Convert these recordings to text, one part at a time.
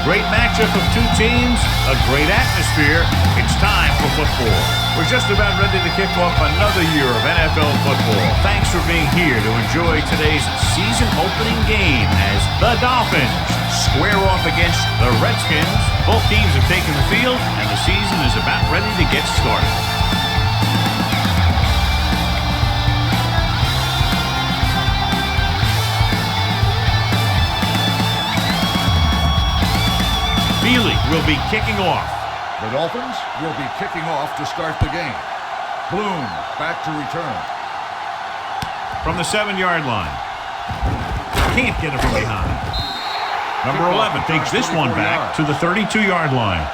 great matchup of two teams, a great atmosphere. It's time for football. We're just about ready to kick off another year of NFL football. Thanks for being here to enjoy today's season opening game as the Dolphins square off against the Redskins. Both teams have taken the field, and the season is about ready to get started. Feely will be kicking off. The Dolphins will be kicking off to start the game. Bloom back to return. From the 7-yard line. Can't get it from behind. Number 11 takes this one back to the 32-yard line.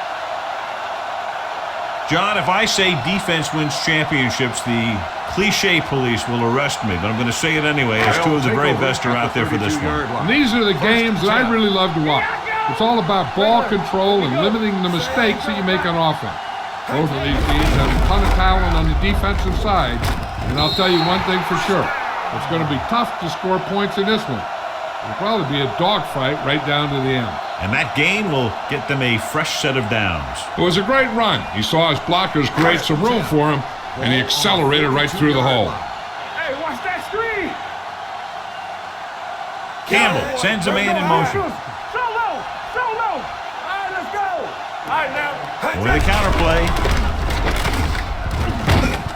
John, if I say defense wins championships, the cliche police will arrest me, but I'm going to say it anyway, as two of the very best are out there for this one. These are the games that I really love to watch. It's all about ball control and limiting the mistakes that you make on offense. Both of these teams have a ton of talent on the defensive side, and I'll tell you one thing for sure. It's going to be tough to score points in this one. It'll probably be a dogfight right down to the end. And that gain will get them a fresh set of downs. It was a great run. He saw his blockers create some room for him, and he accelerated right through the hole. Hey, watch that screen! Campbell sends a man in motion. With a counterplay.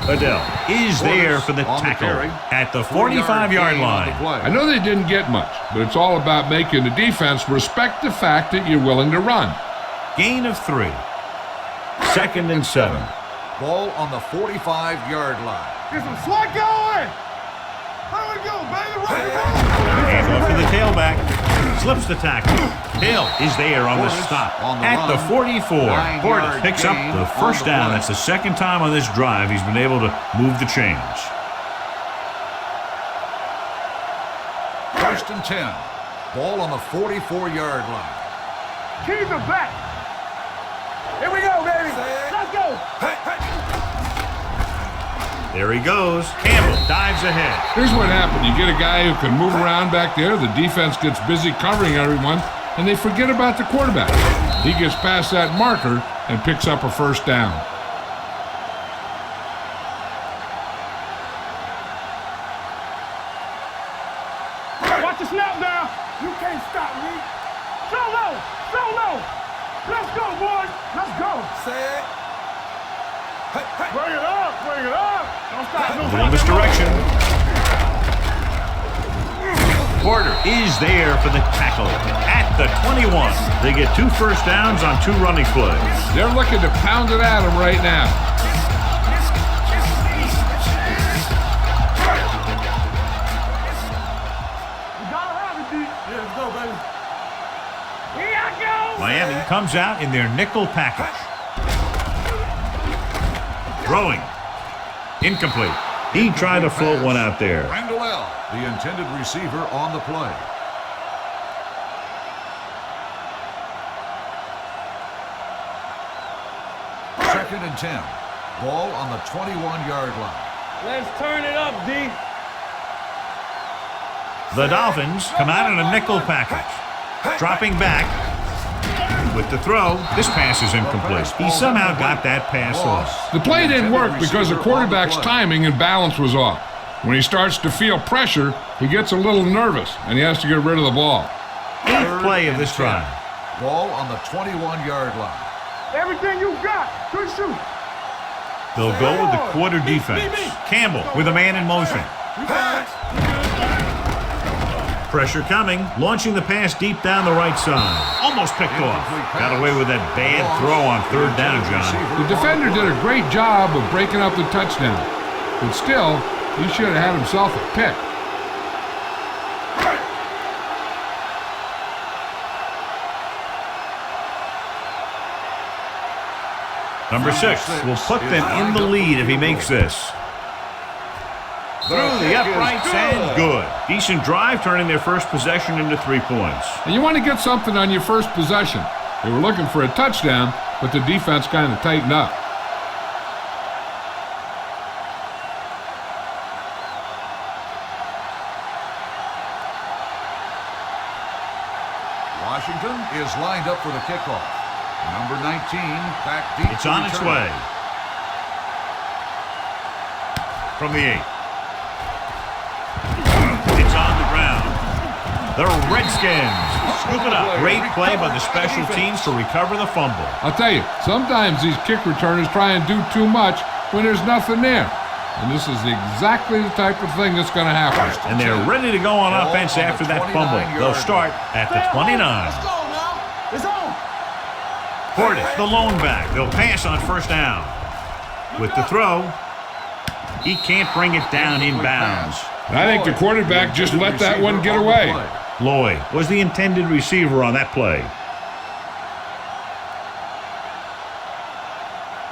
Adele is there for the tackle at the 45-yard line. I know they didn't get much, but it's all about making the defense respect the fact that you're willing to run. Gain of 3. 2nd and 7. Ball on the 45-yard line. Get some slot going! There we go, baby! And off to the tailback. Slips the tackle. Hill is there on the stop at the 44. Portis picks up the first down. That's the second time on this drive he's been able to move the chains. 1st and 10. Ball on the 44-yard line. Keep it back. Here we go, baby. Let's go. There he goes. Campbell dives ahead. Here's what happened. You get a guy who can move around back there. The defense gets busy covering everyone, and they forget about the quarterback. He gets past that marker and picks up a first down. Watch the snap now. You can't stop me. So low. So low. Let's go, boys. Let's go. Say it. Bring it up. Bring it up. Don't stop. A little misdirection. Porter is there for the tackle at the 21. They get 2 first downs on 2 running plays. They're looking to pound it at him right now. You gotta have it, D. Yeah, let's go, baby. Here I go. Miami comes out in their nickel package. Throwing. Incomplete. He tried to float one out there. Randall, the intended receiver on the play. Second and 10. Ball on the 21-yard line. Let's turn it up, D. The Dolphins come out in a nickel package. Dropping back with the throw. This pass is incomplete. He somehow got that pass off. The play didn't work because the quarterback's timing and balance was off. When he starts to feel pressure, he gets a little nervous, and he has to get rid of the ball. 8th play of this drive. Ball on the 21-yard line. Everything you got. Good shoot. They'll go with the quarter defense. Campbell with a man in motion. Pressure coming. Launching the pass deep down the right side. Almost picked off. Got away with that bad throw on 3rd down, John. The defender did a great job of breaking up the touchdown. But still, he should have had himself a pick. Number 6 will put them in the lead if he makes this. Through the uprights and good. Decent drive, turning their first possession into 3 points. And you want to get something on your first possession. They were looking for a touchdown, but the defense kind of tightened up. Washington is lined up for the kickoff. Number 19 back deep. It's on its way. From the 8. It's on the ground. The Redskins scoop it up. Great play by the special teams to recover the fumble. I'll tell you, sometimes these kick returners try and do too much when there's nothing there. And this is exactly the type of thing that's going to happen. And they're ready to go on offense after that fumble. They'll start at the 29. Let's go now. It's on. Portis, the lone back. They'll pass on first down. With the throw, he can't bring it down inbounds. I think the quarterback just let that one get away. Lloyd was the intended receiver on that play.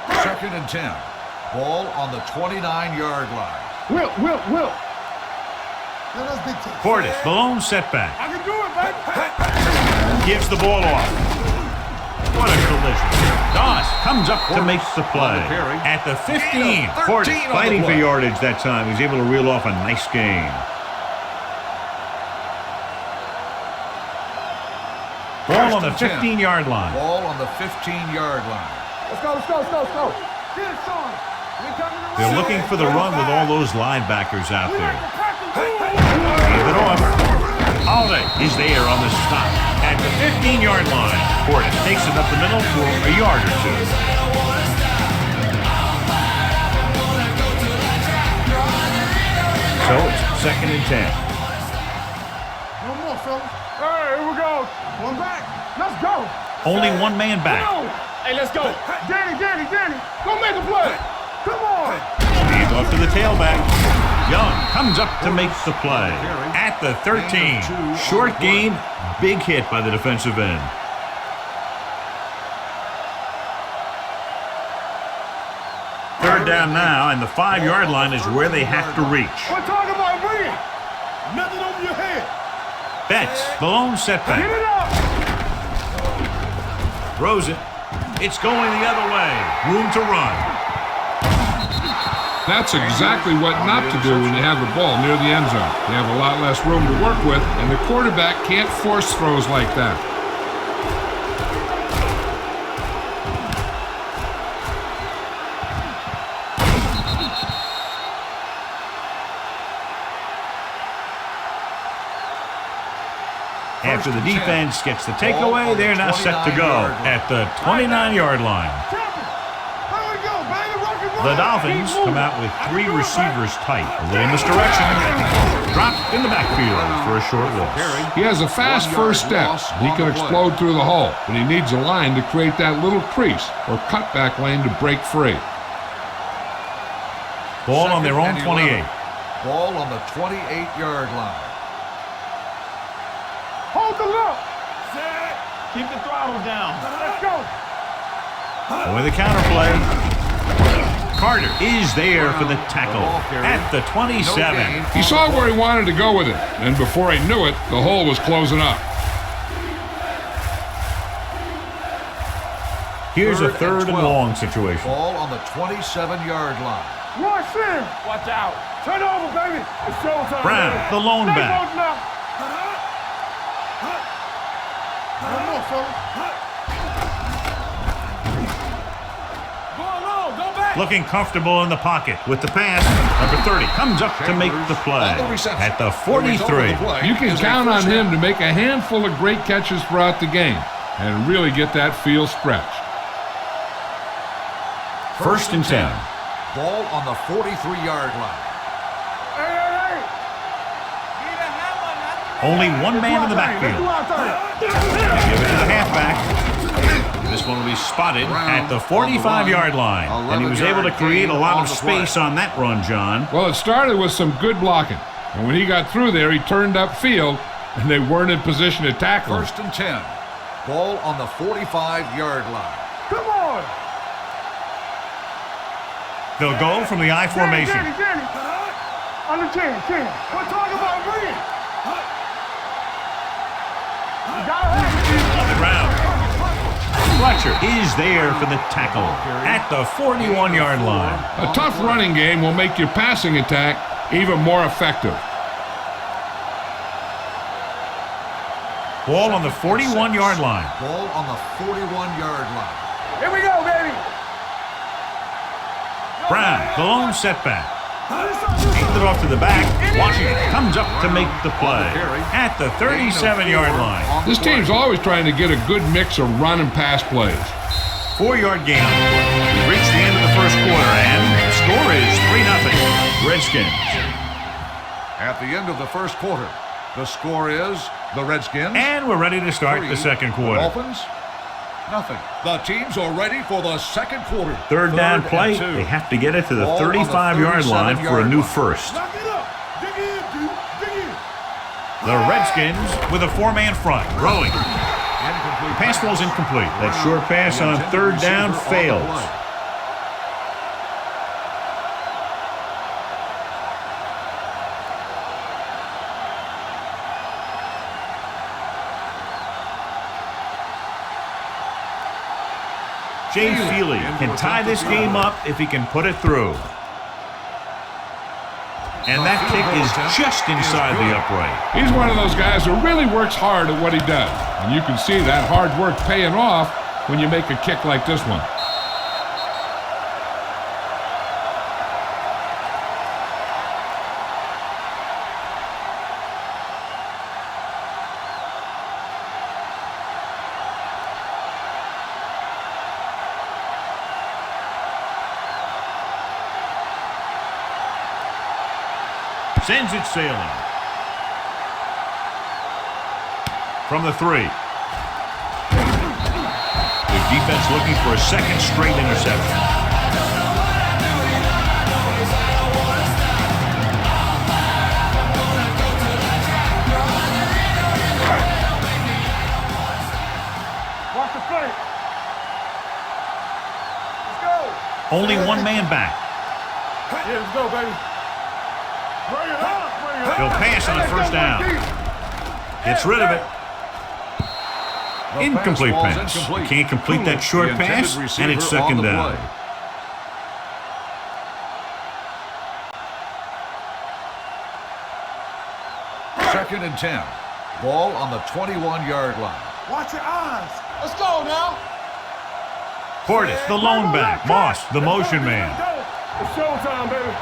2nd and 10. Ball on the 29-yard line. Will. Portis, the lone setback. I can do it, baby. Gives the ball off. What a collision. Doss comes up to make the play. At the 15. Portis fighting for yardage that time. He's able to reel off a nice gain. Ball on the 15-yard line. Ball on the 15-yard line. Let's go. Get it, Sean. They're looking for the run with all those linebackers out there. Leave it off. Holiday is there on the stop. At the 15-yard line, Portis takes it up the middle for a yard or two. So it's 2nd and 10. No more, fellas. Hey, here we go. One back. Let's go. Only one man back. Hey, let's go. Danny. Go make a play. Come on. Hands off to the tailback. Young comes up to make the play. At the 13. Short gain, big hit by the defensive end. Third down now, and the 5-yard line is where they have to reach. We're talking about bringing. Nothing over your head. Betts, the lone Get setback. it up. Throws it. It's going the other way. Room to run. That's exactly what not to do when you have the ball near the end zone. You have a lot less room to work with, and the quarterback can't force throws like that. After the defense gets the takeaway, they're now set to go at the 29-yard line. The Dolphins come out with 3 receivers tight. A little misdirection. Dropped in the backfield for a short loss. He has a fast first step. He can explode through the hole, but he needs a line to create that little crease or cutback lane to break free. Ball on their own 28. Ball on the 28-yard line. Hold the look. Keep the throttle down. Let's go. With the counterplay. Carter is there for the tackle at the 27. He saw where he wanted to go with it, and before he knew it, the hole was closing up. Here's a third and long situation. Ball on the 27-yard line. Watch him. Watch out. Turn over, baby. It's showtime. Brown, the lone back. One more, fella. Looking comfortable in the pocket with the pass. Number 30 comes up to make the play at the 43. You can count on him to make a handful of great catches throughout the game and really get that field stretched. 1st and 10. Ball on the 43-yard line. Only one man in the backfield. Give it to the halfback. This one will be spotted at the 45-yard line. And he was able to create a lot of space on that run, John. Well, it started with some good blocking. And when he got through there, he turned upfield, and they weren't in position to tackle him. 1st and 10. Ball on the 45-yard line. Come on. They'll go from the I formation. Danny. On the 10. We're talking about bringing. On the ground. Fletcher is there for the tackle at the 41-yard line. A tough running game will make your passing attack even more effective. Ball on the 41-yard line. Ball on the 41-yard line. Here we go, baby. Brown, the lone setback. Handed it off to the back. Washington comes up to make the play at the 37-yard line. This team's always trying to get a good mix of run and pass plays. 4-yard gain on the play. We've reached the end of the first quarter, and the score is 3-0. Redskins. At the end of the first quarter, the score is the Redskins. And we're ready to start the second quarter. Dolphins, nothing. The teams are ready for the second quarter. Third down play. They have to get it to the 35-yard line for a new first. Knock it up. Dig in, dude. Dig in. The Redskins with a 4-man front. Rolling. Pass ball's incomplete. That short pass on third down fails. Jay Feely can tie this game up if he can put it through. And that kick is just inside the upright. He's one of those guys who really works hard at what he does. And you can see that hard work paying off when you make a kick like this one. Sends it sailing. From the 3. The defense looking for a second straight interception. Watch the play. Let's go. Only one man back. Yeah, let's go, baby. Bring it up. Bring it up. He'll pass on first down. Gets rid of it. Incomplete pass. Can't complete that short pass, and it's second down. Second and 10. Ball on the 21-yard line. Watch your eyes. Let's go now. Portis, the lone back. Moss, the motion man. It's showtime, baby.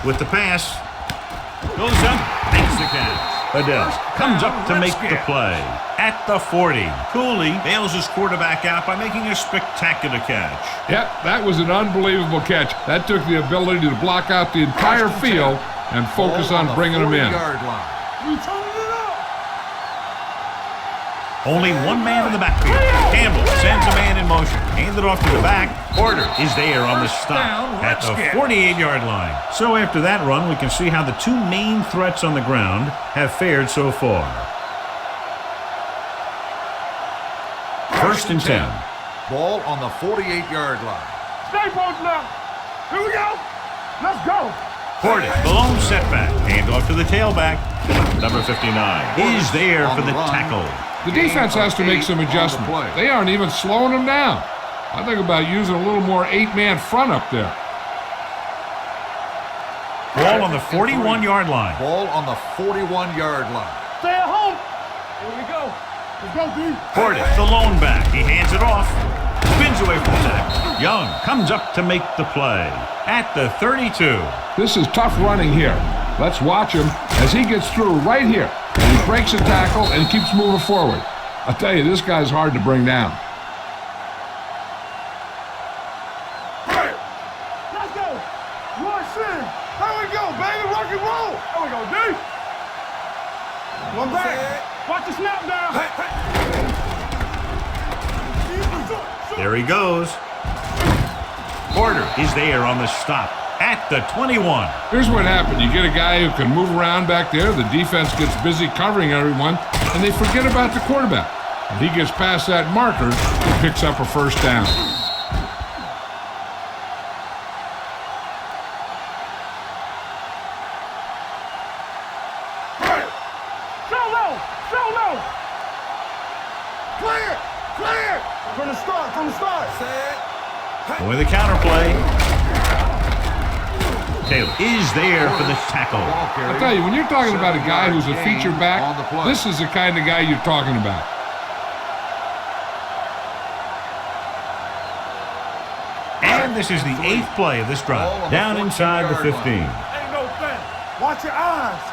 With the pass. Goes up, makes the catch. Adele comes up to make the play. At the 40. Cooley bails his quarterback out by making a spectacular catch. Yep, that was an unbelievable catch. That took the ability to block out the entire field and focus on bringing them in. Only one man in the backfield. Campbell sends a man in motion. Handed off to the back. Porter is there on the stop at the 48-yard line. So after that run, we can see how the two main threats on the ground have fared so far. First and 10. Ball on the 48-yard line. Stay posted now. Here we go. Let's go. Porter, the lone setback. Hand off to the tailback. Number 59 is there for the tackle. The defense has to make some adjustments. They aren't even slowing them down. I think about using a little more 8-man front up there. Ball on the 41-yard line. Ball on the 41-yard line. Stay at home. Here we go. Let's go, D. Porter, the lone back. He hands it off. Spins away from the tackle. Young comes up to make the play at the 32. This is tough running here. Let's watch him as he gets through right here. And he breaks a tackle and keeps moving forward. I'll tell you, this guy's hard to bring down. Let's go. Roy Sin. There we go, baby. Rock and roll. There we go, D. One back. Watch the snap down. There he goes. Porter is there on the stop at the 21. Here's what happened. You get a guy who can move around back there. The defense gets busy covering everyone, and they forget about the quarterback. If he gets past that marker, he picks up a first down. From the start. With the counter play. Taylor is there for the tackle. I'll tell you, when you're talking about a guy who's a feature back, this is the kind of guy you're talking about. And this is the 8th play of this drive. Down inside the 15. Ain't no thing. Watch your eyes.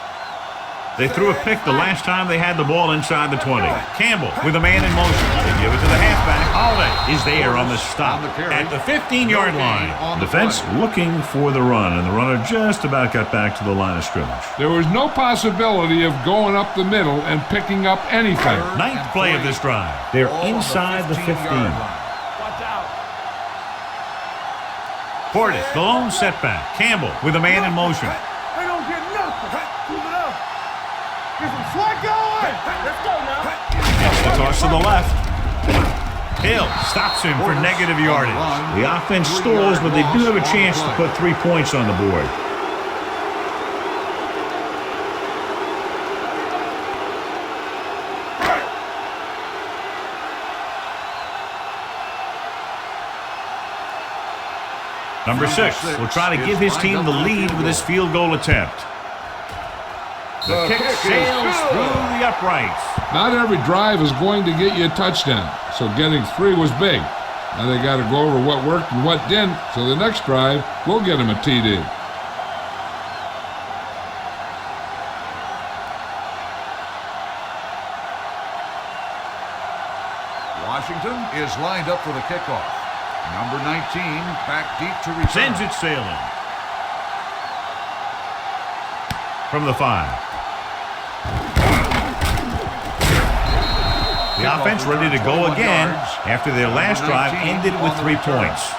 They threw a pick the last time they had the ball inside the 20. Campbell with a man in motion. They give it to the halfback. Holiday is there on the stop at the 15-yard line. Defense looking for the run, and the runner just about got back to the line of scrimmage. There was no possibility of going up the middle and picking up anything. 9th play of this drive. They're inside the 15. Watch out. Portis, the lone setback. Campbell with a man in motion. They don't get nothing. Keep it up. Get some slack going. Let's go now. The toss to the left. Hill stops him for negative yardage. The offense stalls, but they do have a chance to put 3 points on the board. Number 6 will try to give his team the lead with his field goal attempt. The kick sails through the uprights. Not every drive is going to get you a touchdown, so getting 3 was big. Now they got to go over what worked and what didn't, so the next drive will get him a TD. Washington is lined up for the kickoff. Number 19 back deep to return. Sends it sailing. From the 5. The offense ready to go again after their last drive ended with 3 points.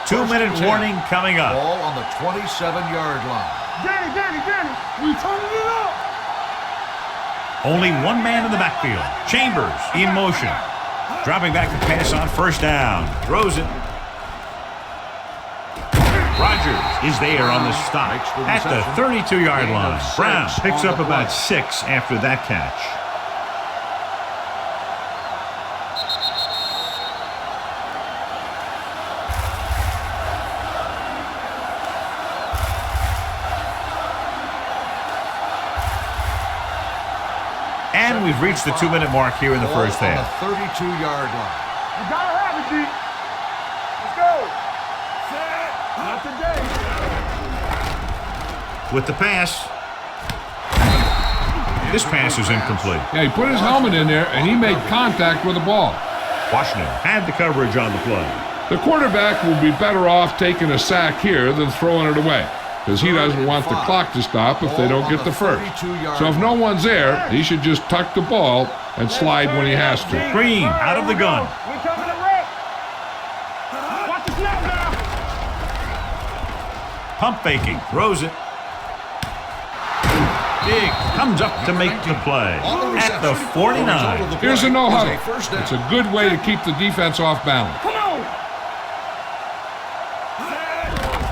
Two-minute warning coming up. Ball on the 27-yard line. Danny, we turning it up. Only one man in the backfield. Chambers in motion. Dropping back to pass on first down. Throws it. Rodgers is there on the stop at the 32-yard line. Brown picks up about 6 after that catch. And we've reached the 2-minute mark here in the first half. On the 32-yard line. You gotta have it, D. Let's go. Not today. With the pass. This pass is incomplete. Yeah, he put his helmet in there, and he made contact with the ball. Washington had the coverage on the play. The quarterback will be better off taking a sack here than throwing it away, because he doesn't want the clock to stop if they don't get the first. So if no one's there, he should just tuck the ball and slide when he has to. Green out of the gun. We coming to wreck. Watch the snap now. Pump faking. Throws it. Big comes up to make the play at the 49. Here's a no-huddle. It's a good way to keep the defense off balance. Come on.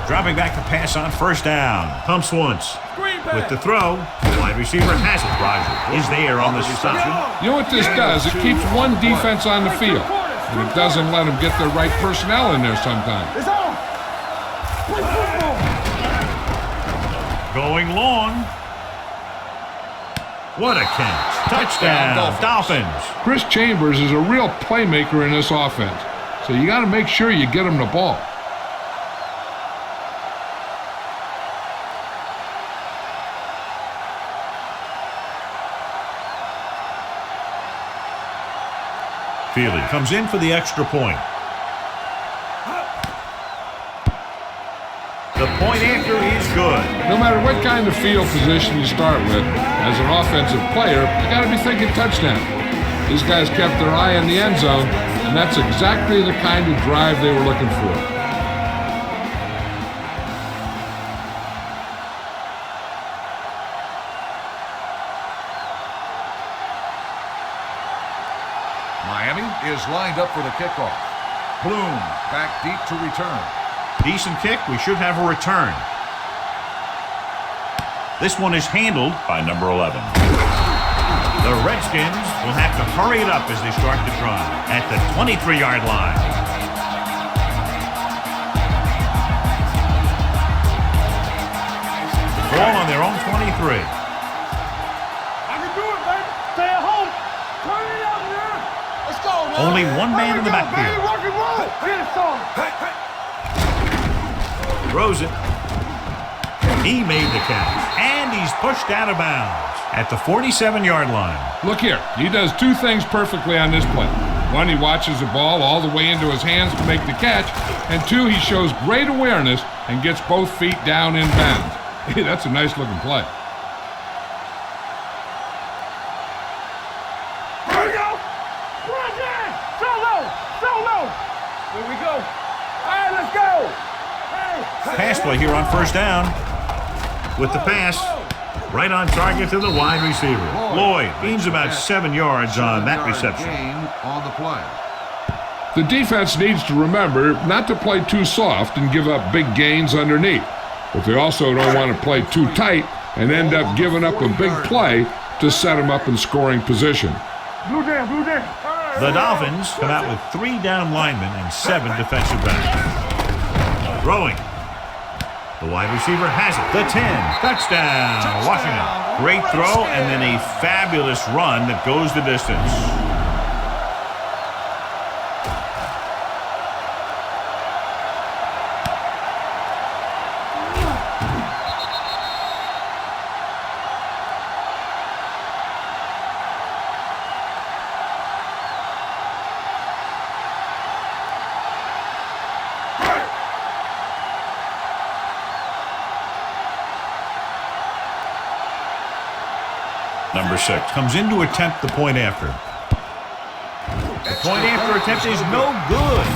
Dropping back to pass on first down. Pumps once. With the throw, the wide receiver has it. Rodgers is there on the stop. You know what this does? It keeps one defense on the field, and it doesn't let them get the right personnel in there sometimes. It's on. Play football. Going long. What a catch. Touchdown, Dolphins. Chris Chambers is a real playmaker in this offense, so you got to make sure you get him the ball. Fielding comes in for the extra point. The point after is good. No matter what kind of field position you start with, as an offensive player, you got to be thinking touchdown. These guys kept their eye on the end zone, and that's exactly the kind of drive they were looking for. Miami is lined up for the kickoff. Bloom back deep to return. Decent kick. We should have a return. This one is handled by number 11. The Redskins will have to hurry it up as they start the drive at the 23-yard line. Ball on their own 23. I can do it, baby. Stay at home. Turn it up, man. Let's go, man. Only one man in the backfield. Baby, rock and roll. Get it, son. Throws it. He made the catch, and he's pushed out of bounds at the 47-yard line. Look here. He does two things perfectly on this play. One, he watches the ball all the way into his hands to make the catch. And two, he shows great awareness and gets both feet down in bounds. Hey, that's a nice-looking play. Here we go. Run down. So low. So low. Here we go. All right, let's go. Hey. Pass play here on first down. With the pass, right on target to the wide receiver. Lloyd gains about 7 yards on that reception. Gain on the play. The defense needs to remember not to play too soft and give up big gains underneath. But they also don't want to play too tight and end up giving up a big play to set them up in scoring position. Blue down, blue down. The Dolphins come out with 3 down linemen and 7 defensive backs. Throwing. The wide receiver has it. The 10. Touchdown. Washington. Great throw and then a fabulous run that goes the distance. Number 6 comes in to attempt the point after. The point after attempt is no good.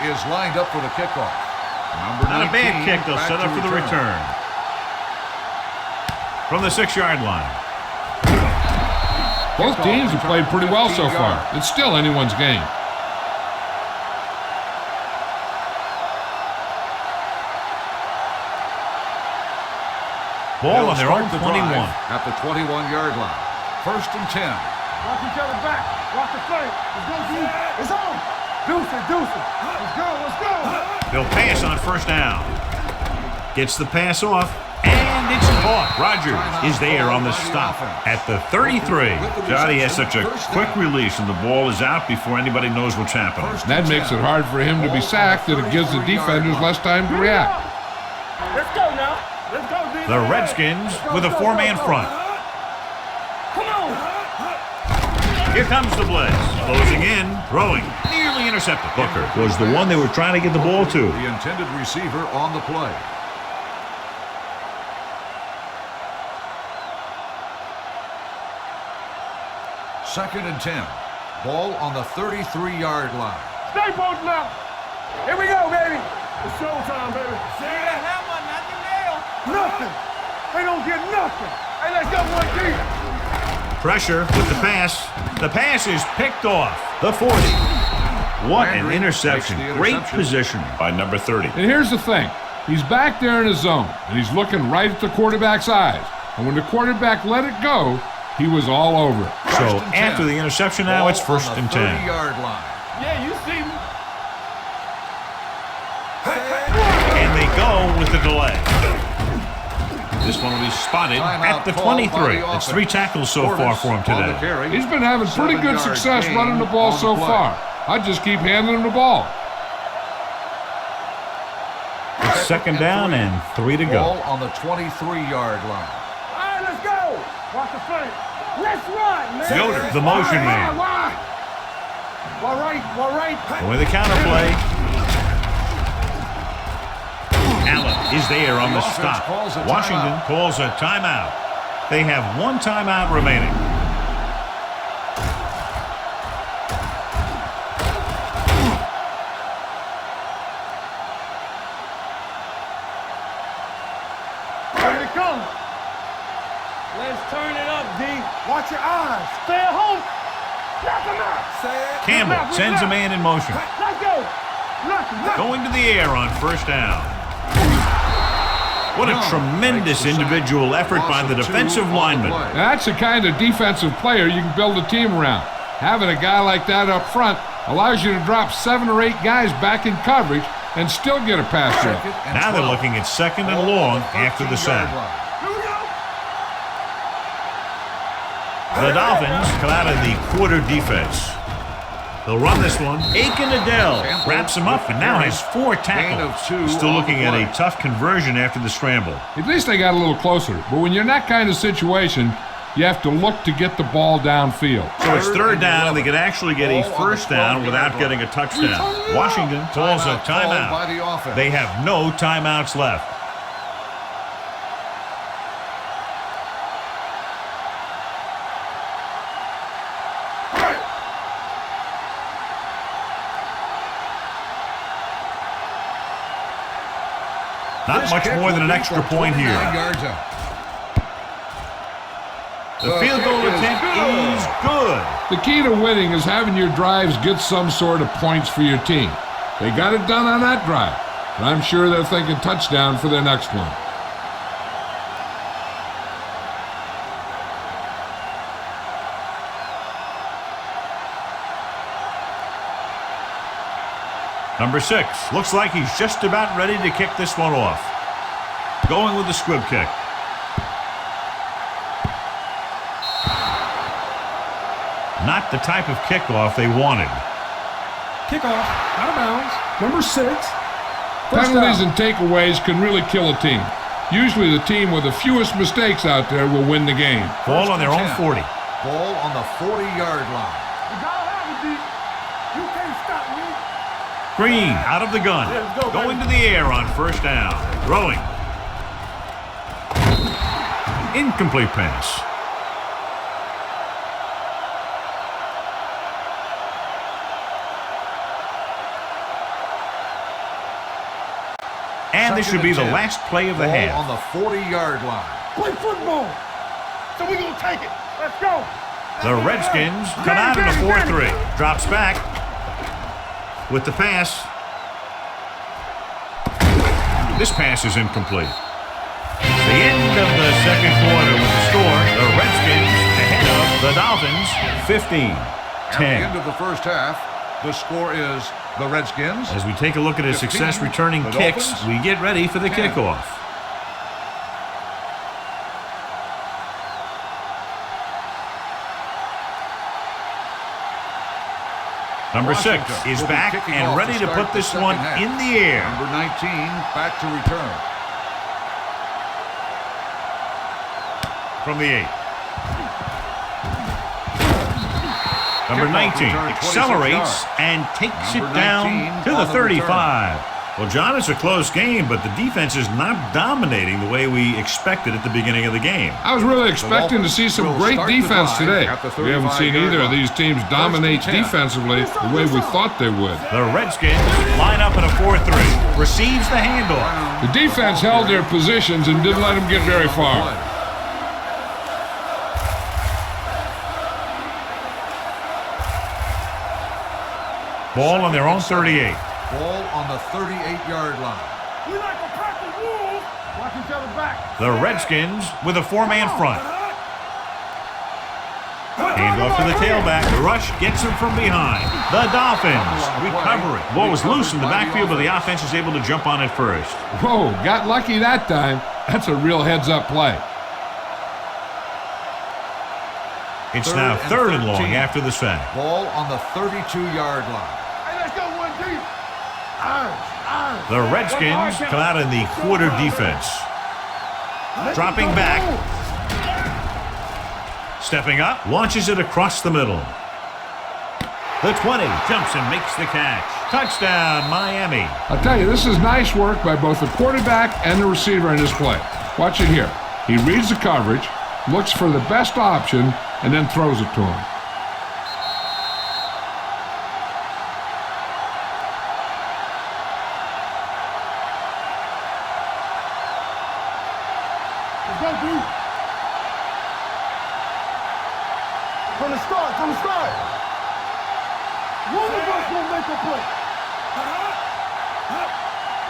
Is lined up for the kickoff. Not a bad kick. They'll set up for the return. From the 6-yard line. Both teams have played pretty well so far. It's still anyone's game. Ball on their own 21. At the 21-yard line. 1st and 10. Watch each other back. Watch the play. Let's go, D. It's on. Deuce it, deuce it. Let's go, let's go. They'll pass on first down. Gets the pass off, and it's caught. Rodgers is there on the stop at the 33. Johnny has such a quick release, and the ball is out before anybody knows what's happening. That makes it hard for him to be sacked, and it gives the defenders less time to react. Let's go now. Let's go, D. The Redskins with a 4-man front. Come on. Here comes the blitz. Closing in, throwing. Nearly intercepted. Booker was the one they were trying to get the ball to. The intended receiver on the play. Second and 10. Ball on the 33-yard line. Stay both left. Here we go, baby. It's showtime, baby. See that hammer, not the nail. Nothing. They don't get nothing. Hey, let's go, one deep. Pressure with the pass. The pass is picked off. The 40. What an interception. Great positioning by number 30. And here's the thing. He's back there in his zone, and he's looking right at the quarterback's eyes. And when the quarterback let it go, he was all over it. So after the interception now, it's 1st and 10. 30-yard line. Yeah, you see me. And they go with the delay. This one will be spotted at the 23. It's 3 tackles so far for him today. He's been having pretty good success running the ball so far. I just keep handing him the ball. It's 2nd down and 3 to go. Ball on the 23-yard line. All right, let's go. Watch the play. Let's run, man. Yoder, the motion man. All right. With the counter play. Allen is there on the stop. Washington calls a timeout. They have 1 timeout remaining. Turn it up, D. Watch your eyes. Stay at home. Knock him out. Campbell sends a man in motion. Let's go. Going to the air on first down. What a tremendous individual effort by the defensive lineman. That's the kind of defensive player you can build a team around. Having a guy like that up front allows you to drop 7 or 8 guys back in coverage and still get a pass rush. Now they're looking at second and long after the sack. The Dolphins come out of the quarter defense. They'll run this one. Aiken Adele wraps him up and now has 4 tackles. Still looking at a tough conversion after the scramble. At least they got a little closer. But when you're in that kind of situation, you have to look to get the ball downfield. So it's third down, and they can actually get a first down without getting a touchdown. Washington calls a timeout. They have no timeouts left. Not much more than an extra point here. The field goal attempt is good. The key to winning is having your drives get some sort of points for your team. They got it done on that drive, and I'm sure they're thinking touchdown for their next one. Number 6. Looks like he's just about ready to kick this one off. Going with the squib kick. Not the type of kickoff they wanted. Kickoff, out of bounds. Number 6. Penalties and takeaways can really kill a team. Usually the team with the fewest mistakes out there will win the game. Ball on their own 40. Ball on the 40-yard line. You gotta have it, D. You can't stop me. Green out of the gun. Going to the air on first down. Throwing. Incomplete pass. And this should be the last play of the half. On the 40-yard line. Play football. So we're going to take it. Let's go. The Redskins come out in a 4-3. Drops back with the pass. This pass is incomplete. The end of the second quarter with the score. The Redskins ahead of the Dolphins 15-10. At the end of the first half, the score is the Redskins. As we take a look at his 15, success returning the kicks, Dolphins, we get ready for the 10. kickoff. Number 6 is back and ready to put this one in the air. Number 19 back to return. From the 8. Number 19 accelerates and takes it down to the 35. Well, John, it's a close game, but the defense is not dominating the way we expected at the beginning of the game. I was really expecting to see some great defense today. We haven't seen either of these teams dominate defensively the way we thought they would. The Redskins line up in a 4-3. Receives the handoff. The defense held their positions and didn't let them get very far. Ball on their own 38. Ball on the 38-yard line. We like to practice rules. Watch each other back. The Redskins with a 4-man front. Hand off to the tailback. The rush gets him from behind. The Dolphins recover it. Ball was loose in the backfield, but the offense is able to jump on it first. Whoa, got lucky that time. That's a real heads-up play. It's now third and long after the sack. Ball on the 32-yard line. Hey, let's go one deep. The Redskins come out in the quarter defense. Dropping back. Stepping up, launches it across the middle. The 20 jumps and makes the catch. Touchdown, Miami. I'll tell you, this is nice work by both the quarterback and the receiver in this play. Watch it here. He reads the coverage, looks for the best option, and then throws it to him. From the start, from the start. One of us will make a play.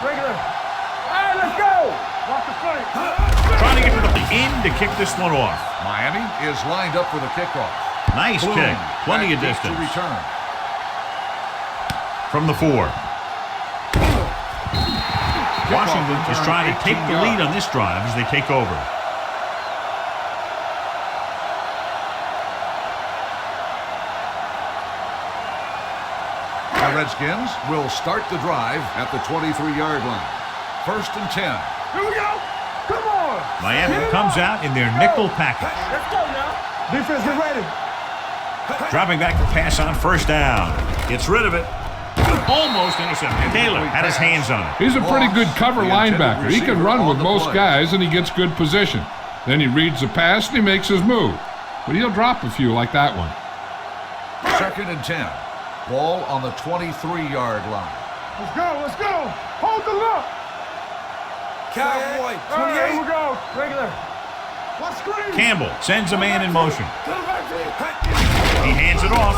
Regular. All right, let's go. Watch the play. Trying to get to the in to kick this one off. Miami is lined up for the kickoff. Nice Boom. kick. Plenty of Back distance. to return. From the 4. Washington is trying to take the lead on this drive as they take over. The Redskins will start the drive at the 23-yard line. 1st and 10. Here we go. Come on. Miami comes out in their nickel package. Let's go now. Defense, get ready. Dropping back to pass on 1st down. Gets rid of it. Almost intercepted. Taylor had his hands on it. He's a pretty good cover linebacker. He can run with most guys, and he gets good position. Then he reads the pass, and he makes his move. But he'll drop a few like that one. 2nd and 10. Ball on the 23-yard line. Let's go, let's go. Hold the look. Cowboy, 28. All right, here we go. Regular. Watch screen. Campbell sends a man in motion. He hands it off.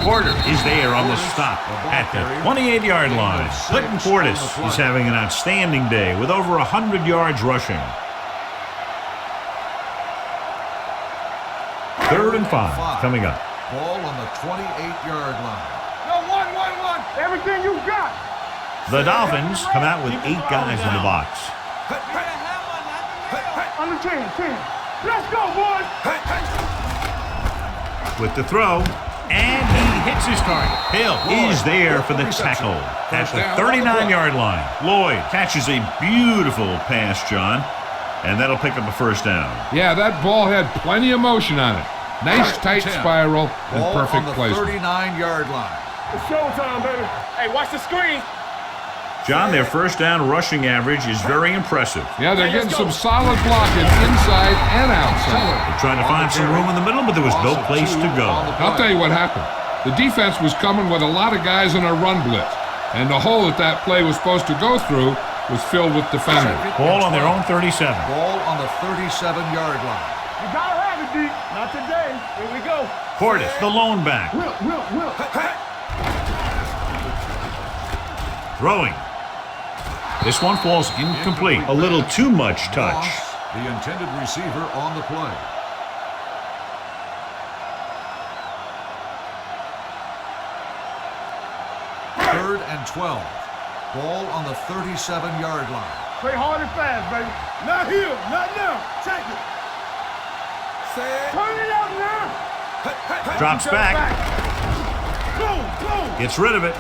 Porter is there on the stop at the 28-yard line. Clinton Portis is having an outstanding day with over 100 yards rushing. 3rd and 5 coming up. Ball on the 28-yard line. No, one. Everything you got. The Dolphins come out with 8 guys in the box. Under 10. Let's go, boys. With the throw, and he hits his target. Hill is there for the tackle at the 39-yard line. Lloyd catches a beautiful pass, John, and that'll pick up a 1st down. Yeah, that ball had plenty of motion on it. Nice tight spiral and Ball perfect on the placement. 39-yard line. It's showtime, baby. Hey, watch the screen. John, their 1st down rushing average is very impressive. Yeah, they're getting some solid blocking inside and outside. They're trying to find some room in the middle, but there was no place to go. I'll tell you what happened. The defense was coming with a lot of guys in a run blitz, and the hole that play was supposed to go through was filled with defenders. Ball on their own 37. Ball on the 37-yard line. You gotta have it, D. Not today. Here we go. Portis, the lone back. Will. Throwing. This one falls incomplete. A little too much touch. Loss, the intended receiver on the play. Third and 12. Ball on the 37-yard line. Play hard and fast, baby. Not here. Not now. Take it. Turn it up now. Drops back. Boom. Gets rid of it.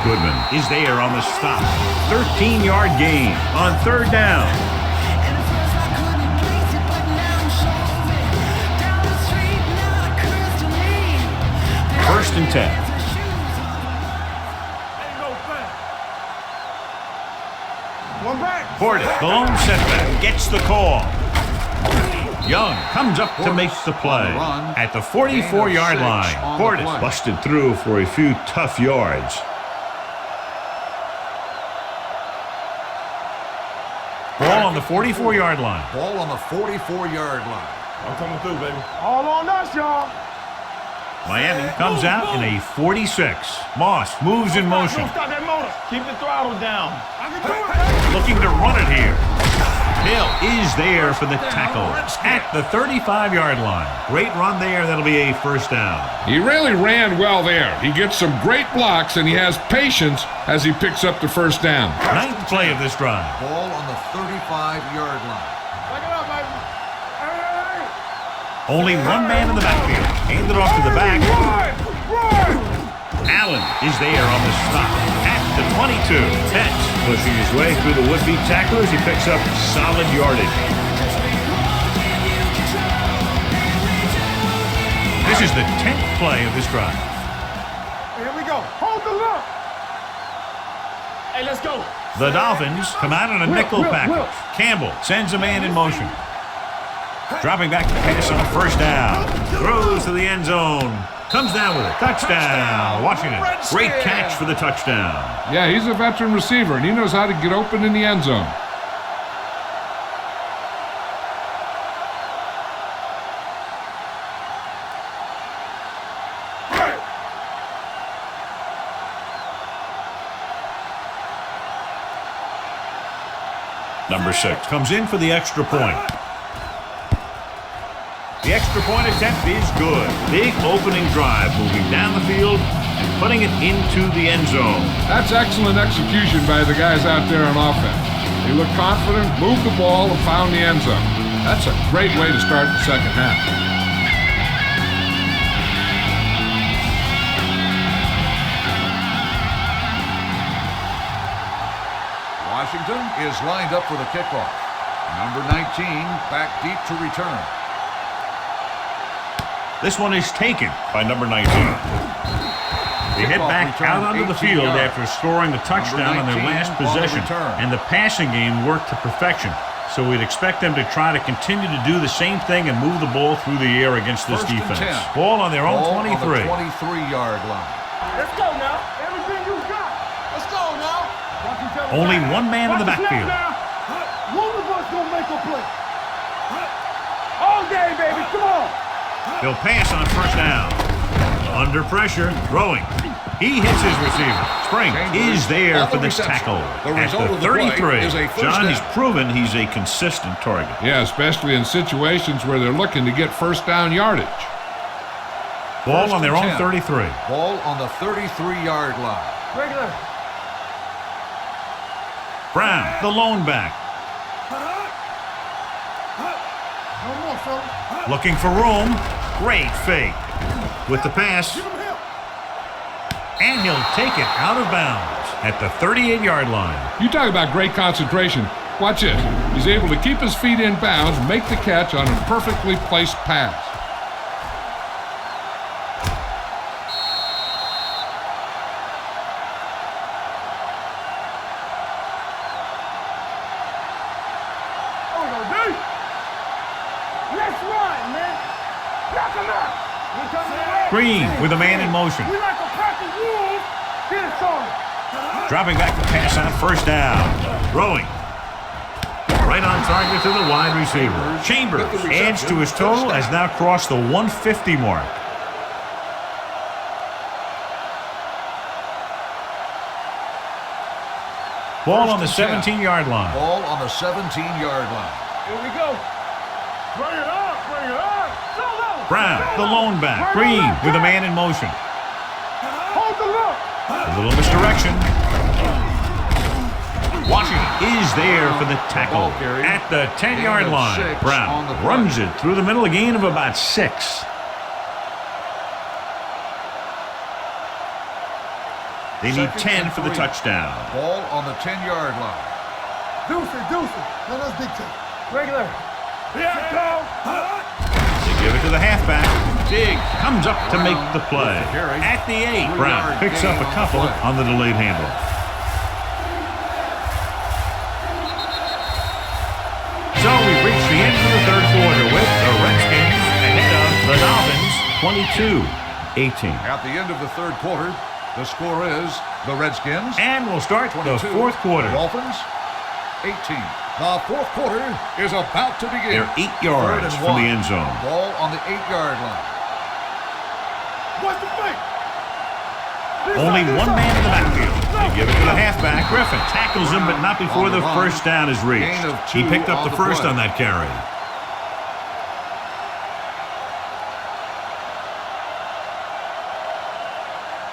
Goodman is there on the stop. 13-yard gain on 3rd down. First and 10. One back. Portis, the lone setback, gets the call. Young comes up to make the play at the 44-yard line. Portis busted through for a few tough yards. Ball on the 44-yard line. Ball on the 44-yard line. I'm coming through, baby. All on us, y'all. Miami comes out in a 46. Moss moves in motion. Don't stop that motor. Keep the throttle down. I can do it, baby. Looking to run it here. Hill is there for the tackle at the 35-yard line. Great run there. That'll be a 1st down. He really ran well there. He gets some great blocks, and he has patience as he picks up the 1st down. 9th play of this drive. Ball on the 35-yard line. Back it up, baby. Hey. Only one man in the backfield. Hand it off to the back. Run. Allen is there on the stop at the 22. Pence pushing his way through the would-be tacklers. He picks up solid yardage. This is the 10th play of this drive. Here we go. Hold the look. Hey, let's go. The Dolphins come out in a nickel package. Campbell sends a man in motion. Dropping back to pass on 1st down. Throws to the end zone. Comes down with it. Touchdown. Washington. Great catch for the touchdown. Yeah, he's a veteran receiver, and he knows how to get open in the end zone. Number 6 comes in for the extra point. The extra point attempt is good. Big opening drive, moving down the field and putting it into the end zone. That's excellent execution by the guys out there on offense. They look confident, moved the ball, and found the end zone. That's a great way to start the second half. Washington is lined up for the kickoff. Number 19 back deep to return. This one is taken by number 19. They head back out onto the field after scoring the touchdown on their last possession, and the passing game worked to perfection. So we'd expect them to try to continue to do the same thing and move the ball through the air against this defense. Ball on their own 23. On the 23-yard line. Let's go now. Everything you got. Let's go now. Only one man in the backfield. One of us gonna make a play. All day, baby. Come on. He'll pass on first down. Under pressure, throwing. He hits his receiver. Spring is there for this tackle at the 33. John, he's proven he's a consistent target. Yeah, especially in situations where they're looking to get first down yardage. Ball on their own 33. Ball on the 33-yard line. Regular. Brown, the lone back. No more, fella. Looking for room. Great fake. With the pass. And he'll take it out of bounds at the 38-yard line. You talk about great concentration. Watch this. He's able to keep his feet in bounds, make the catch on a perfectly placed pass. Green with a man in motion. We like a pack of wolves. Get it started. Dropping back to pass on first down. Throwing. Right on target to the wide receiver. Chambers adds to his total, has now crossed the 150 mark. Ball on the 17-yard line. Ball on the 17-yard line. Here we go. Bring it up. Bring it up. Brown, the lone back. Green with a man in motion. Hold the look. A little misdirection. Washington is there for the tackle at the 10-yard line. Brown runs it through the middle, a gain of about 6. They need 10 for the touchdown. Ball on the 10-yard line. Deuce it. Now let's dictate. Regular. Yeah, go. Give it to the halfback. Dig comes up to make the play. At the 8, Brown picks up a couple on the delayed handle. So we've reached the end of the third quarter with the Redskins ahead of the Dolphins 22-18. At the end of the third quarter, the score is the Redskins. And we'll start the fourth quarter. Dolphins 18. The fourth quarter is about to begin. They're 8 yards from the end zone. Ball on the 8-yard line. What's the fake? Only one man in the backfield. They give it to the halfback. Griffin tackles him, but not before the first down is reached. He picked up the first on that carry.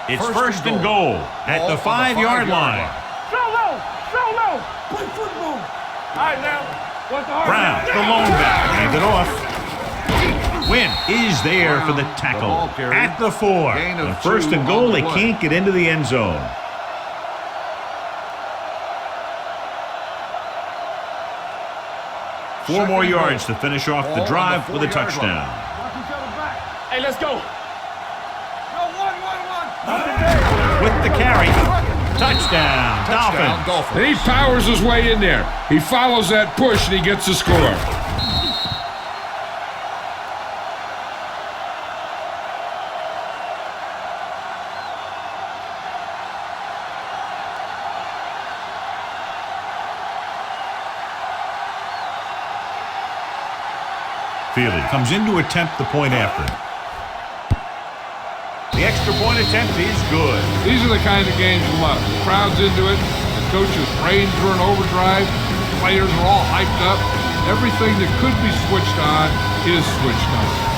It's first and goal at the 5-yard line. So low. Play football. All right, now. What's the hard Brown, the lone back, hand it off. Win is there for the tackle at the 4. On first and goal, they can't get into the end zone. Four more yards to finish off the drive with a touchdown. Hey, let's go. With the carry. Touchdown, Dolphins. And he powers his way in there. He follows that push and he gets the score. Feely comes in to attempt the point after. The extra point attempt is good. These are the kind of games you love. The crowd's into it. The coach's brains are in overdrive. players are all hyped up. Everything that could be switched on is switched on.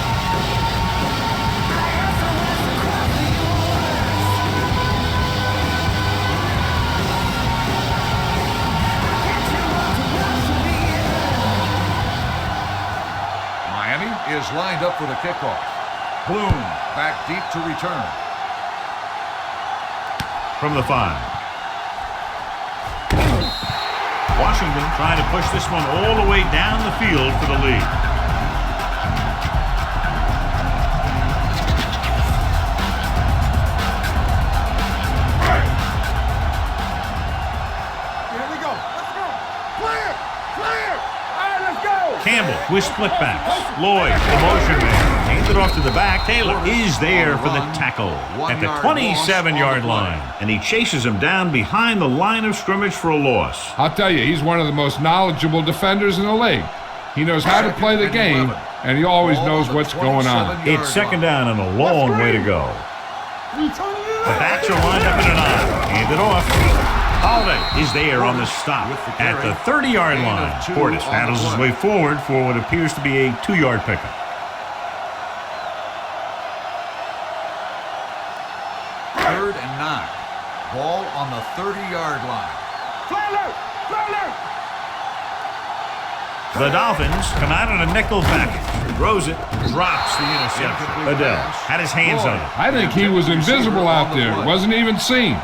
Is lined up for the kickoff. Bloom back deep to return. From the 5. Washington trying to push this one all the way down the field for the lead. Here we go. Let's go. Clear. Clear. All right, let's go. Campbell with split backs. Lloyd, the motion man. Hands it off to the back. Taylor is there for the tackle at the 27-yard line. And he chases him down behind the line of scrimmage for a loss. I'll tell you, he's one of the most knowledgeable defenders in the league. He knows how to play the game, and he always knows what's going on. It's second down and a long way to go. The backs are lined up in an eye. Hand it off. Holiday is there on the stop at the 30-yard line. Portis paddles his way forward for what appears to be a 2-yard pickup. Third and 9. Ball on the 30-yard line. Fly alert. Fly alert. The Dolphins come out on a nickel back. Throws it, drops the interception. Adele had his hands on it. I think he was invisible out there. Wasn't even seen.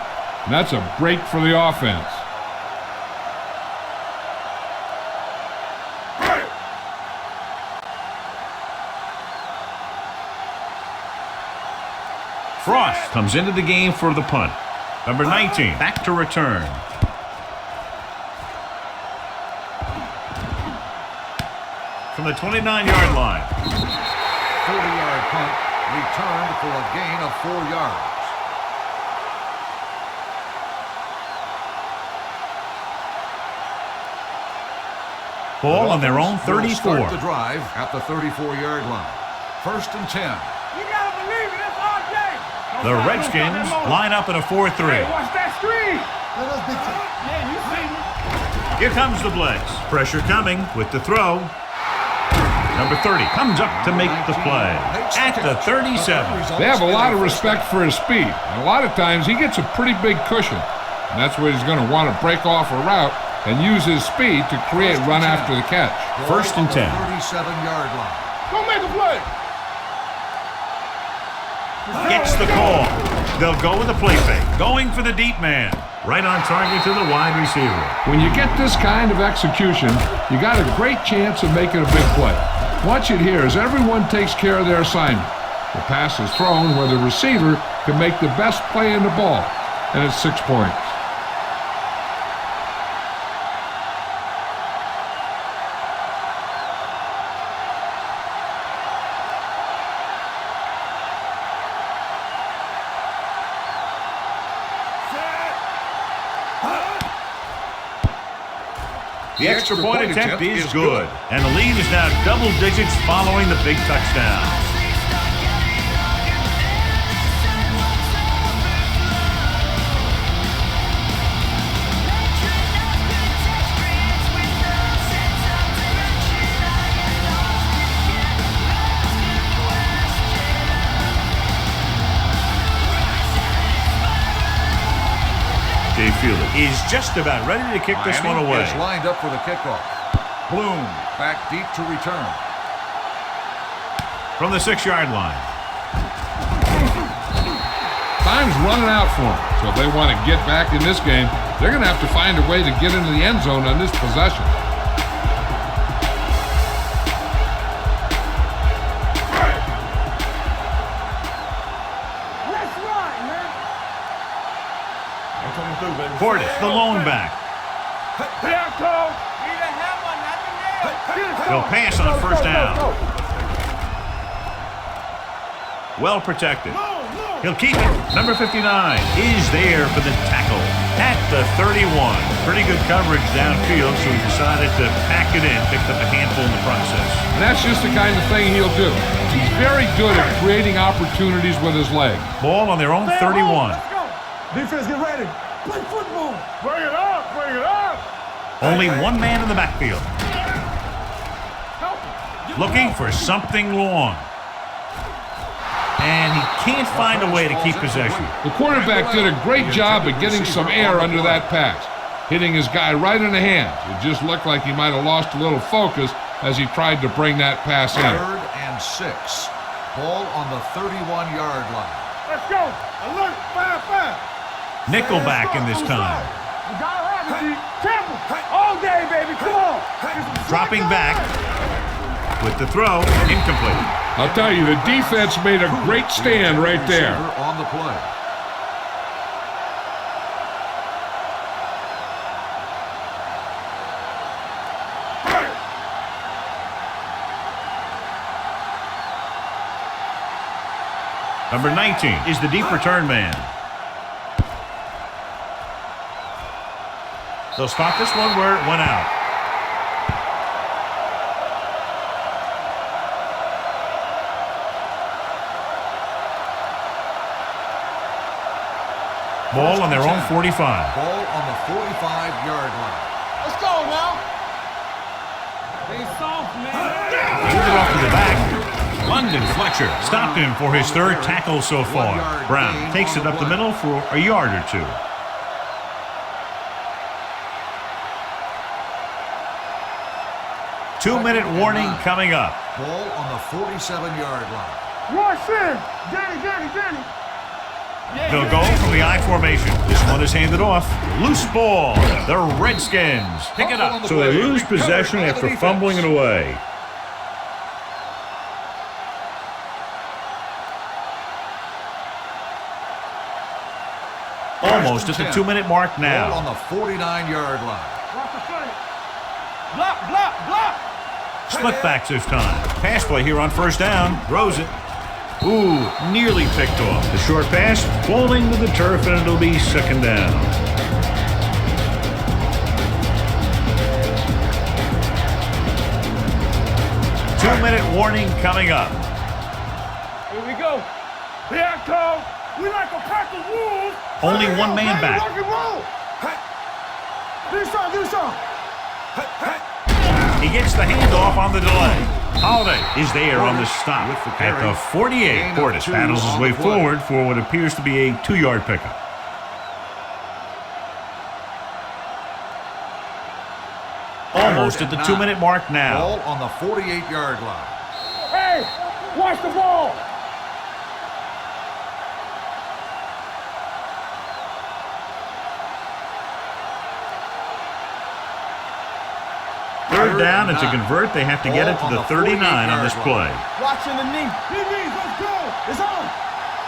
And that's a break for the offense. Frost comes into the game for the punt. Number 19, back to return. From the 29-yard line. 40-yard punt returned for a gain of 4 yards. Ball on their own 34. Start the drive at the 34-yard line. First and 10. You gotta believe it. It's our game. The Redskins line up in a 4-3. Hey, watch that screen. Yeah, you see me. Here comes the blitz. Pressure coming with the throw. Number 30 comes up to make the play at the 37. They have a lot of respect for his speed. And a lot of times he gets a pretty big cushion. And that's where he's going to want to break off a route and use his speed to create run after the catch. First and 10. 37-yard line. Go make a play. Gets the call. They'll go with a play fake. Going for the deep man. Right on target to the wide receiver. When you get this kind of execution, you got a great chance of making a big play. Watch it here as everyone takes care of their assignment. The pass is thrown where the receiver can make the best play in the ball. And it's 6 points. The extra point attempt is good. And the lead is now double digits following the big touchdown. Dave Fielder is just about ready to kick this one away. Is lined up for the kickoff. Bloom back deep to return. From the 6-yard line. Time's running out for them. So if they want to get back in this game, they're going to have to find a way to get into the end zone on this possession. Portis, the lone back. They'll pass on first down. Well protected. He'll keep it. Number 59 is there for the tackle at the 31. Pretty good coverage downfield, so he decided to pack it in, picked up a handful in the process. And that's just the kind of thing he'll do. He's very good at creating opportunities with his leg. Ball on their own 31. Defense, get ready. Play football. Bring it up. Bring it up. Only one man in the backfield. Looking for something long. And he can't find a way to keep possession. The quarterback did a great job of getting some air under that pass, hitting his guy right in the hands. It just looked like he might have lost a little focus as he tried to bring that pass in. 3rd and 6. Ball on the 31-yard line. Let's go. Alert. 5-5. Nickelback in this time. You gotta have it, G. Temple. All day, baby. Come on. Dropping back with the throw. Incomplete. I'll tell you, the defense made a great stand right there. On the play. Number 19 is the deep return man. They'll spot this one where it went out. Ball on their own 45. Ball on the 45-yard line. Let's go now. They soft, man. Gives it off to the back. London Fletcher stopped him for his 3rd tackle so far. Brown takes it up the middle for a yard or 2. Two-minute warning coming up. Ball on the 47-yard line. Rush in. Danny. They'll go from the I formation. This one is handed off. Loose ball. The Redskins pick it up. So they lose possession after fumbling it away. Almost at the 2-minute mark Ball now. on the 49-yard line. Block. Split backs this time. Pass play here on 1st down. Throws it. Ooh, nearly picked off. The short pass falling to the turf, and it'll be 2nd down. Two-minute warning coming up. Here we go. Here I come. We like a pack of wolves. Only one man back. Rock and roll. Do something. He gets the handoff on the delay. Holiday is there on the stop at the 48. Portis paddles his way forward for what appears to be a 2-yard pickup. Almost at the 2-minute mark now. Ball on the 48-yard line. Hey, watch the ball. Third down, and to convert, they have to get it to the 39 on this play. Watching the knee. Let's go. It's on.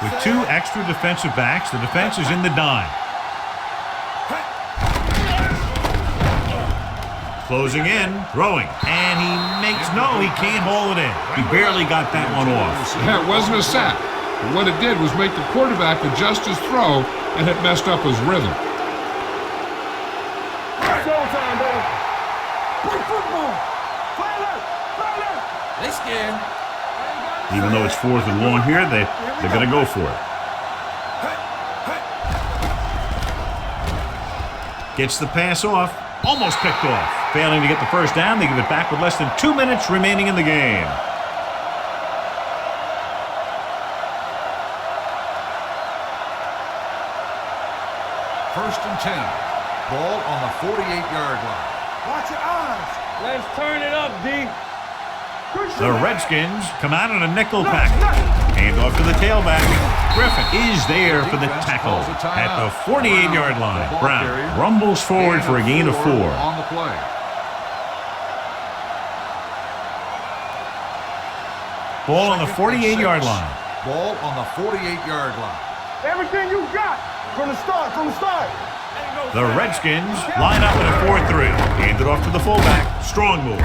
With 2 extra defensive backs, the defense is in the dime. Closing in, throwing, and he can't haul it in. He barely got that one off. Yeah, it wasn't a sack. But what it did was make the quarterback adjust his throw, and it messed up his rhythm. Showtime, baby. Play football. They scared. Even though it's 4th and long here, they're going to go for it. Gets the pass off. Almost picked off. Failing to get the 1st down, they give it back with less than 2 minutes remaining in the game. First and 10. Ball on the 48-yard line. Watch your eyes. Let's turn it up, D. The Redskins come out in a nickel pack. Hand off to the tailback. Griffin is there for the tackle at the 48-yard line. Brown rumbles forward for a gain of 4. On the play. Ball on the 48-yard line. Ball on the 48-yard line. Everything you got from the start. The Redskins line up in a 4-3. Hand it off to the fullback. Strong move.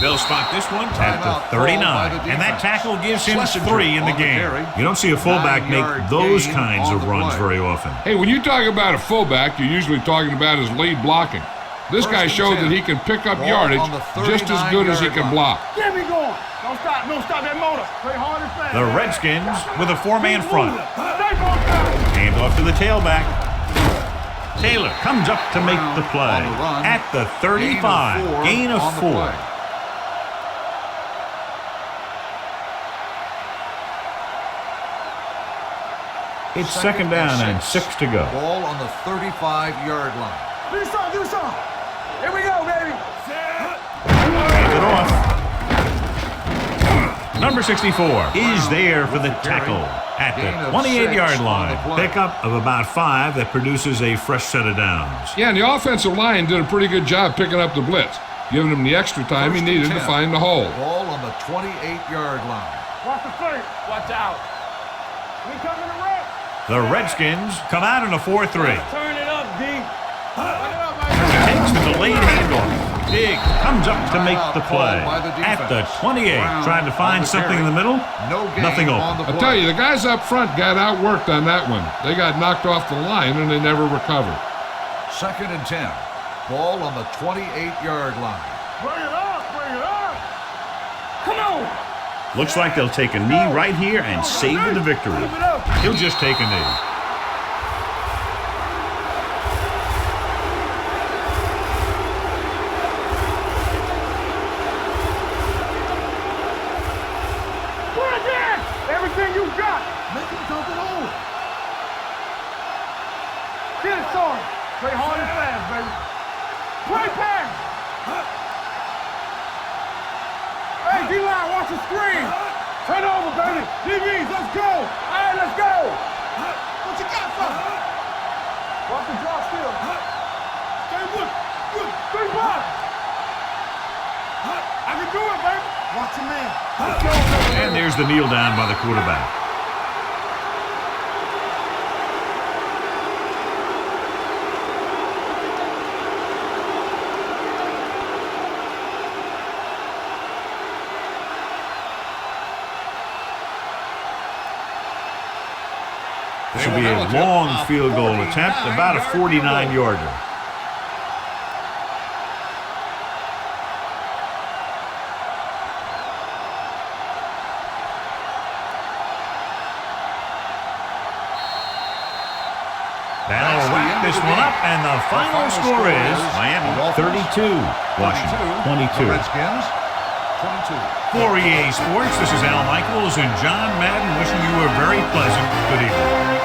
They'll spot this one at the 39. And that tackle gives him 3 in the game. You don't see a fullback make those kinds of runs very often. Hey, when you talk about a fullback, you're usually talking about his lead blocking. This guy showed that he can pick up yardage just as good as he can block. Get me going. Don't stop that motor. Play hard and fast. The Redskins with a 4-man front. Hand off to the tailback. Taylor comes up to make the play. At the 35, gain of 4. It's second down and 6 to go. Ball on the 35-yard line. Do something. Here we go, baby. Hands it off. Number 64 is there for the tackle at the 28-yard line. Pickup of about 5 that produces a fresh set of downs. Yeah, and the offensive line did a pretty good job picking up the blitz, giving him the extra time he needed to find the hole. Ball on the 28-yard line. Watch the feet. Watch out. We coming to rip. The Redskins come out in a 4-3. Turn it up, D. Takes the delayed handoff. Big comes up to make the play. At the 28, trying to find something in the middle. Nothing open. I tell you, the guys up front got outworked on that one. They got knocked off the line and they never recovered. Second and 10. Ball on the 28-yard line. Bring it up. Come on. Looks like they'll take a knee right here and savor the victory. He'll just take a knee. Everything you got. Make him dump it on. Get it, Sorry. Play hard and fast, baby. Play pass. Hey, D-line, watch the screen. Turn over, baby. DBs, let's go. All right, let's go. What you got, son? Watch the draw still. Stay good. 3 blocks. I can do it, baby. Watch your man. Let's go, baby. And there's the kneel down by the quarterback. This will be a long field goal attempt, about a 49-yarder. That'll wrap this one up, and the final score is Miami 32, Washington 22. Redskins 22. For EA Sports, this is Al Michaels and John Madden wishing you a very pleasant good evening.